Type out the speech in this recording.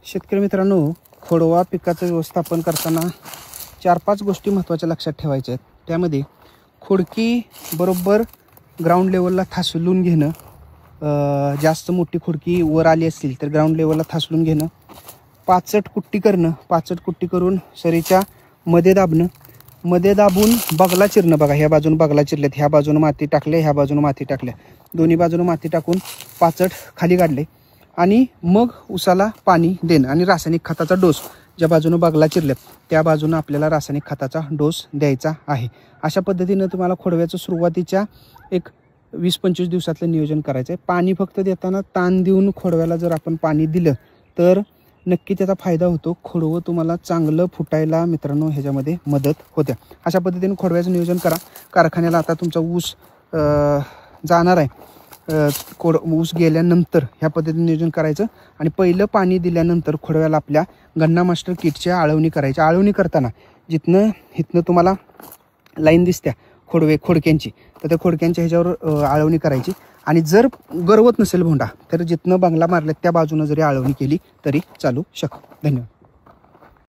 शेतकरी मित्रांनो, खोडवा पिकाचं व्यवस्थापन करताना 4-5 गोष्टी महत्त्वाच्या लक्षात ठेवायच्या आहेत. त्यामध्ये खोडकी बरोबर ग्राउंड लेवलला थासलून घेणं, जास्त मोठी खोडकी वर आली असतील तर ग्राउंड लेवलला थासलून घेणं, पाचट कुट्टी करणं, पाचट कुट्टी करून सरीच्या मध्ये दाबणं, मध्ये दाबून बगला चिरणं. बघा, ह्या बाजून बगला चिरलेत, ह्या बाजून माती टाकले, ह्या बाजून माती टाकल्या, दोन्ही बाजून माती टाकून पाचट खाली काढले आणि मग उसाला पाणी देणं आणि रासायनिक खताचा डोस ज्या बाजूनं बगला चिरलेत त्या बाजूनं आपल्याला रासायनिक खताचा डोस द्यायचा आहे. अशा पद्धतीनं तुम्हाला खोडव्याचं सुरुवातीच्या एक 20-25 दिवसातलं नियोजन करायचं आहे. पाणी फक्त देताना ताण देऊन खोडव्याला जर आपण पाणी दिलं तर नक्की त्याचा फायदा होतो. खोडवं तुम्हाला चांगलं फुटायला मित्रांनो ह्याच्यामध्ये मदत होते. अशा पद्धतीने खोडव्याचं नियोजन करा. कारखान्याला आता तुमचा ऊस जाणार आहे, ऊस गेल्यानंतर ह्या पद्धतीने नियोजन करायचं आणि पहिलं पाणी दिल्यानंतर खोडव्याला आपल्या गन्ना मास्टर किटची आळवणी करायची. आळवणी करताना इथनं तुम्हाला लाईन दिसत्या खोडक्यांची, तर त्या खोडक्यांच्या ह्याच्यावर आळवणी करायची आणि जर गरवत नसेल भोंडा तर जिथनं बंगला मारल्यात त्या बाजूनं जरी आळवणी केली तरी चालू शकतो. धन्यवाद.